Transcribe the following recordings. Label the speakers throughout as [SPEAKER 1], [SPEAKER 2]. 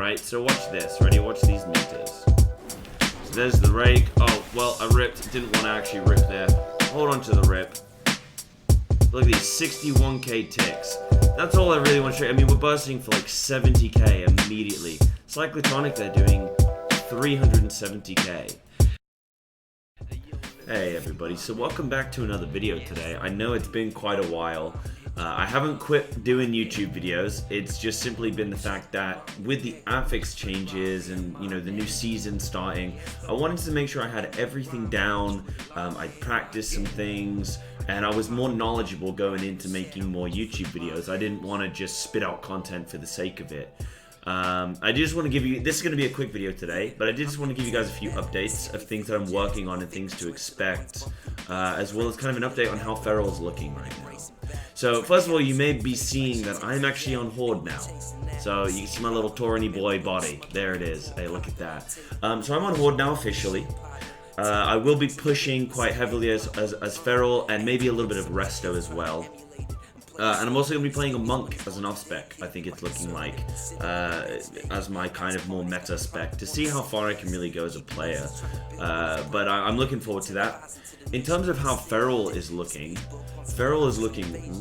[SPEAKER 1] right? So watch this. Ready? Watch these meters. So there's the rake. Oh, well, I ripped. Didn't want to actually rip there. Hold on to the rip. Look at these 61k ticks. That's all I really want to show you. I mean, we're bursting for like 70k immediately. Cyclotonic, they're doing 370k. Hey everybody, so welcome back to another video today. I know it's been quite a while. I haven't quit doing YouTube videos. It's just simply been the fact that with the affix changes and the new season starting, I wanted to make sure I had everything down. I practiced some things and I was more knowledgeable going into making more YouTube videos. I didn't want to just spit out content for the sake of it. I just want to give you, this is going to be a quick video today, but I did just want to give you guys a few updates of things that I'm working on and things to expect, as well as kind of an update on how Feral's looking right now. So first of all, you may be seeing that I'm actually on Horde now. So you can see my little Taureny boy body. There it is. Hey, look at that. So I'm on Horde now officially. I will be pushing quite heavily as Feral and maybe a little bit of Resto as well. And I'm also going to be playing a Monk as an off-spec, I think it's looking like, as my kind of more meta spec, to see how far I can really go as a player. But I'm looking forward to that. In terms of how Feral is looking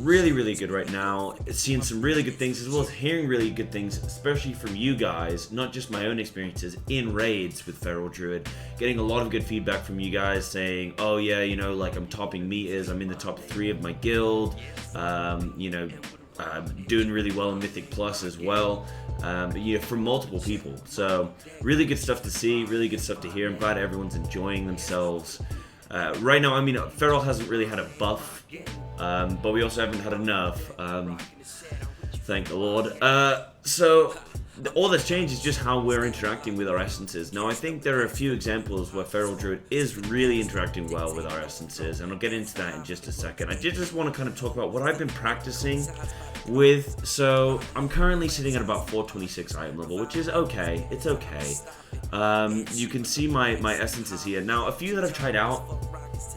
[SPEAKER 1] really, really good right now. Seeing some really good things, as well as hearing really good things, especially from you guys, not just my own experiences in raids with Feral Druid. Getting a lot of good feedback from you guys saying, oh yeah, like I'm topping meters, I'm in the top 3 of my guild, doing really well in Mythic Plus as well, from multiple people. So really good stuff to see, really good stuff to hear. I'm glad everyone's enjoying themselves. Right now, I mean, Feral hasn't really had a buff, but we also haven't had a nerf, thank the Lord. So all that's changed is just how we're interacting with our essences. Now, I think there are a few examples where Feral Druid is really interacting well with our essences, and I'll get into that in just a second. I did just want to kind of talk about what I've been practicing with. So I'm currently sitting at about 426 item level, which is okay. It's okay. You can see my essences here. Now, a few that I've tried out,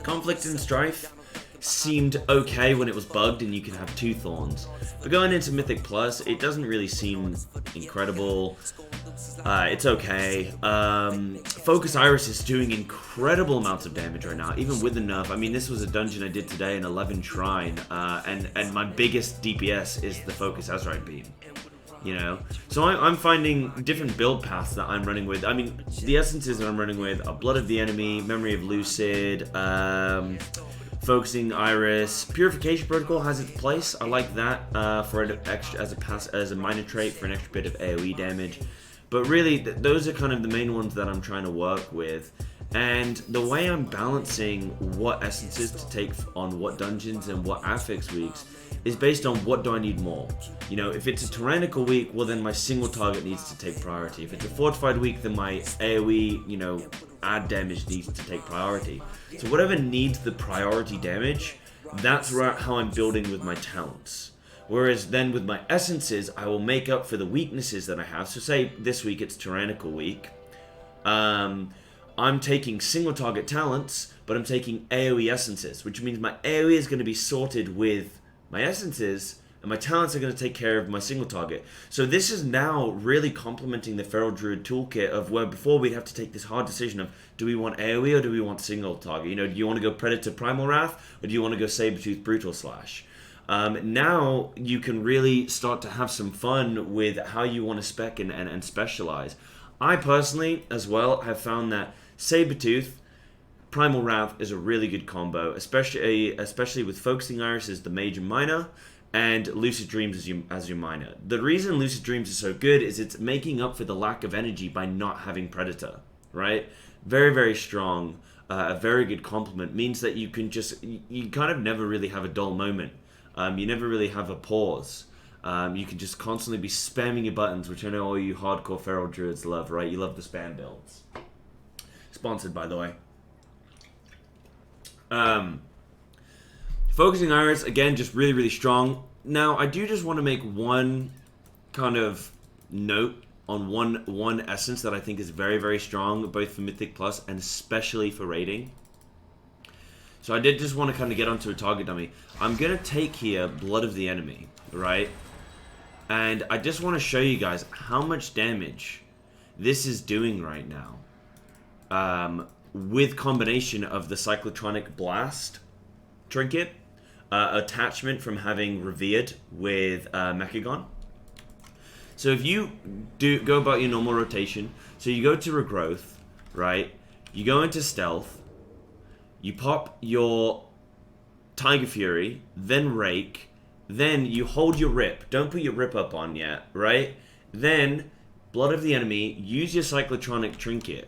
[SPEAKER 1] Conflict and Strife seemed okay when it was bugged and you can have 2 thorns. But going into Mythic Plus, it doesn't really seem incredible. It's okay. Focus Iris is doing incredible amounts of damage right now, even with the nerf. I mean, this was a dungeon I did today in 11 Shrine, and my biggest DPS is the Focus Azurite Beam. So I'm finding different build paths that I'm running with. I mean, the essences that I'm running with are Blood of the Enemy, Memory of Lucid, Focusing Iris. Purification Protocol has its place. I like that for an extra as a minor trait for an extra bit of AoE damage. But really, those are kind of the main ones that I'm trying to work with. And the way I'm balancing what essences to take on what dungeons and what affix weeks is based on what do I need more. If it's a tyrannical week, well then my single target needs to take priority. If it's a fortified week, then my AoE, add damage needs to take priority. So whatever needs the priority damage, that's how I'm building with my talents. Whereas then with my essences, I will make up for the weaknesses that I have. So say this week it's tyrannical week. I'm taking single target talents, but I'm taking AoE essences, which means my AoE is going to be sorted with my essences, and my talents are going to take care of my single target. So this is now really complementing the Feral Druid toolkit of where before we'd have to take this hard decision of, do we want AoE or do we want single target? Do you want to go Predator Primal Wrath, or do you want to go Sabertooth Brutal Slash? Now you can really start to have some fun with how you want to spec and specialize. I personally, as well, have found that Sabertooth Primal Wrath is a really good combo, especially with Focusing Iris as the major minor and Lucid Dreams as your minor. The reason Lucid Dreams is so good is it's making up for the lack of energy by not having Predator, right? Very, very strong, a very good complement, means that you can you kind of never really have a dull moment. You never really have a pause. You can just constantly be spamming your buttons, which I know all you hardcore Feral Druids love, right? You love the spam builds. Sponsored, by the way. Focusing Iris, again, just really, really strong. Now, I do just want to make one kind of note on one essence that I think is very, very strong, both for Mythic Plus and especially for raiding. So I did just want to kind of get onto a target dummy. I'm going to take here Blood of the Enemy, right? And I just want to show you guys how much damage this is doing right now. With combination of the Cyclotronic Blast Trinket, attachment from having Revered with Mechagon. So if you go about your normal rotation, so you go to Regrowth, right? You go into Stealth, you pop your Tiger Fury, then Rake, then you hold your Rip. Don't put your Rip up on yet, right? Then Blood of the Enemy, use your Cyclotronic Trinket,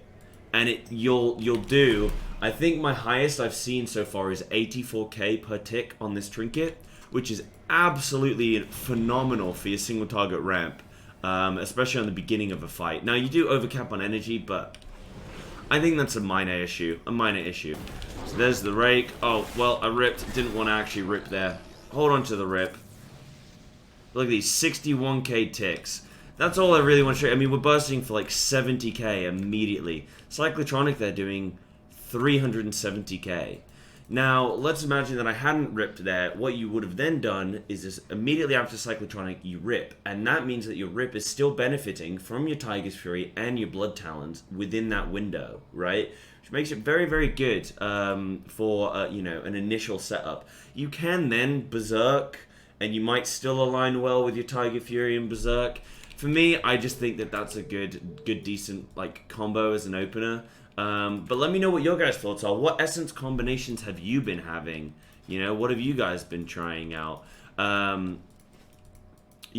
[SPEAKER 1] and you'll do. I think my highest I've seen so far is 84k per tick on this trinket, which is absolutely phenomenal for your single target ramp, especially on the beginning of a fight. Now you do overcap on energy, but I think that's a minor issue. So there's the Rake. Oh, well, I ripped. Didn't want to actually rip there. Hold on to the rip. Look at these 61k ticks. That's all I really want to show you. I mean, we're bursting for like 70k immediately. Cyclotronic, they're doing 370k. Now, let's imagine that I hadn't ripped there. What you would have then done is this, immediately after Cyclotronic, you rip. And that means that your rip is still benefiting from your Tiger's Fury and your Blood Talons within that window, right? Which makes it very, very good for, you know, an initial setup. You can then Berserk, and you might still align well with your Tiger Fury and Berserk. For me, I just think that that's a good, decent, like, combo as an opener. But let me know what your guys' thoughts are. What essence combinations have you been having? You know, what have you guys been trying out? You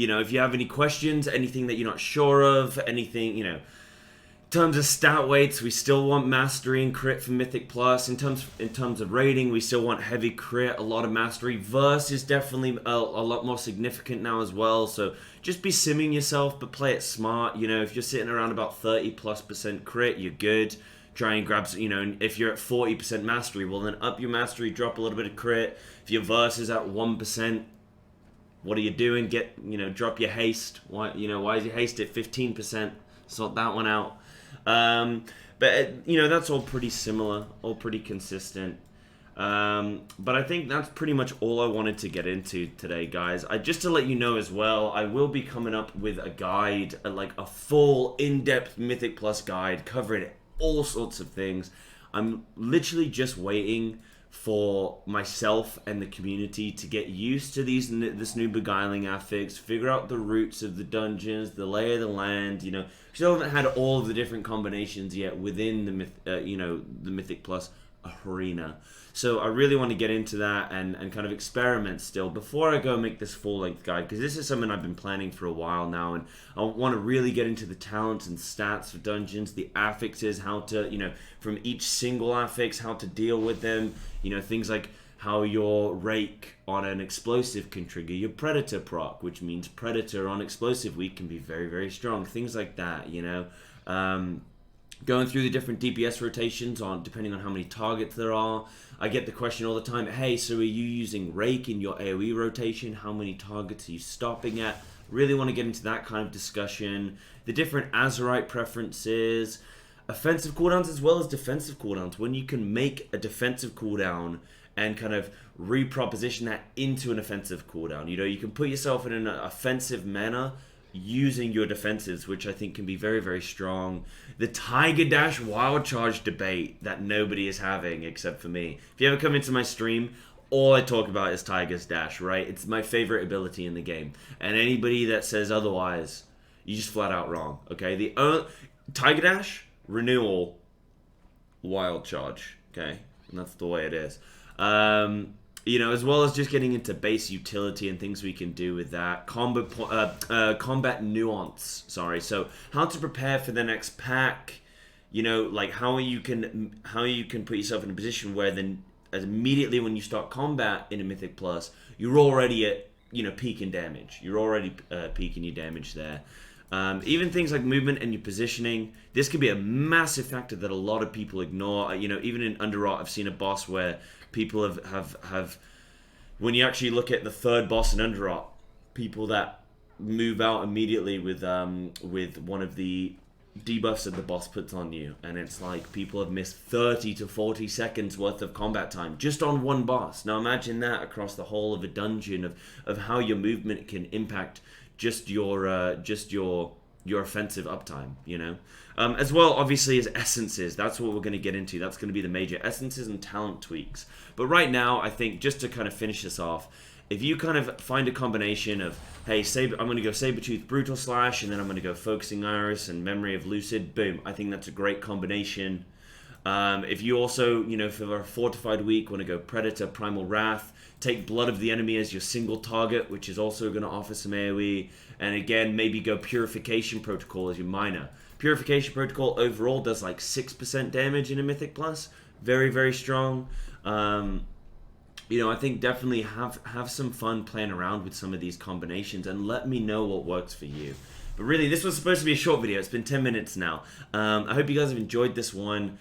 [SPEAKER 1] know, if you have any questions, anything that you're not sure of, anything, you know, in terms of stat weights, we still want mastery and crit for Mythic Plus. In terms of rating, we still want heavy crit, a lot of mastery. Verse is definitely a lot more significant now as well. So just be simming yourself, but play it smart. You know, if you're sitting around about 30+% crit, you're good. Try and grab, you know, if you're at 40% mastery, well then up your mastery, drop a little bit of crit. If your verse is at 1%, what are you doing? You know, drop your haste. Why is your haste at 15%? Sort that one out. But you know, that's all pretty similar, all pretty consistent. But I think that's pretty much all I wanted to get into today, guys. Just to let you know as well, I will be coming up with a guide, like a full in-depth Mythic Plus guide covering all sorts of things. I'm literally just waiting for myself and the community to get used to this new beguiling affix, figure out the roots of the dungeons, the lay of the land. You know, still haven't had all of the different combinations yet within the Mythic Plus arena. So I really want to get into that and kind of experiment still before I go make this full-length guide, because this is something I've been planning for a while now, and I want to really get into the talents and stats for dungeons, the affixes, how to, you know, from each single affix, how to deal with them, you know, things like how your Rake on an explosive can trigger your Predator proc, which means Predator on explosive week can be very, very strong, things like that, you know. Going through the different DPS rotations depending on how many targets there are. I get the question all the time, hey, so are you using Rake in your AoE rotation? How many targets are you stopping at? Really want to get into that kind of discussion. The different Azerite preferences, offensive cooldowns as well as defensive cooldowns. When you can make a defensive cooldown and kind of reproposition that into an offensive cooldown. You know, you can put yourself in an offensive manner using your defenses, which I think can be very, very strong. The Tiger Dash Wild Charge debate that nobody is having except for me. If you ever come into my stream, all I talk about is Tiger's Dash, right? It's my favorite ability in the game. And anybody that says otherwise, you just flat out wrong, okay? The Tiger Dash, Renewal, Wild Charge, okay? And that's the way it is. You know, as well as just getting into base utility and things we can do with that. Combat nuance, sorry. So how to prepare for the next pack. You know, like how you can put yourself in a position where then, as immediately when you start combat in a Mythic Plus, you're already at, you know, peaking damage. You're already peaking your damage there. Even things like movement and your positioning, this could be a massive factor that a lot of people ignore. You know, even in Underrot, I've seen a boss where people have when you actually look at the third boss in Underrot, people that move out immediately with one of the debuffs that the boss puts on you, and it's like people have missed 30 to 40 seconds worth of combat time just on one boss. Now imagine that across the whole of a dungeon of how your movement can impact just your offensive uptime, you know. As well, obviously, as essences. That's what we're going to get into. That's going to be the major essences and talent tweaks. But right now, I think just to kind of finish this off, if you kind of find a combination of, hey, I'm going to go Sabertooth Brutal Slash, and then I'm going to go Focusing Iris and Memory of Lucid, boom. I think that's a great combination. If you also, you know, for a fortified week, want to go Predator Primal Wrath, take Blood of the Enemy as your single target, which is also going to offer some AoE. And again, maybe go Purification Protocol as your minor. Purification Protocol overall does like 6% damage in a Mythic Plus. Very, very strong. You know, I think definitely have some fun playing around with some of these combinations and let me know what works for you. But really, this was supposed to be a short video. It's been 10 minutes now. I hope you guys have enjoyed this one.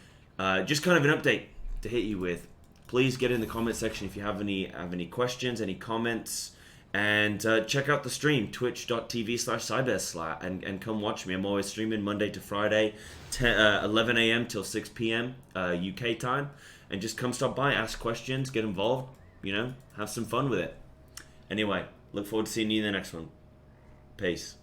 [SPEAKER 1] Just kind of an update to hit you with. Please get in the comment section if you have any questions, any comments. And check out the stream, twitch.tv/cyberslat, and come watch me. I'm always streaming Monday to Friday, 11 a.m. till 6 p.m. UK time. And just come stop by, ask questions, get involved, you know, have some fun with it. Anyway, look forward to seeing you in the next one. Peace.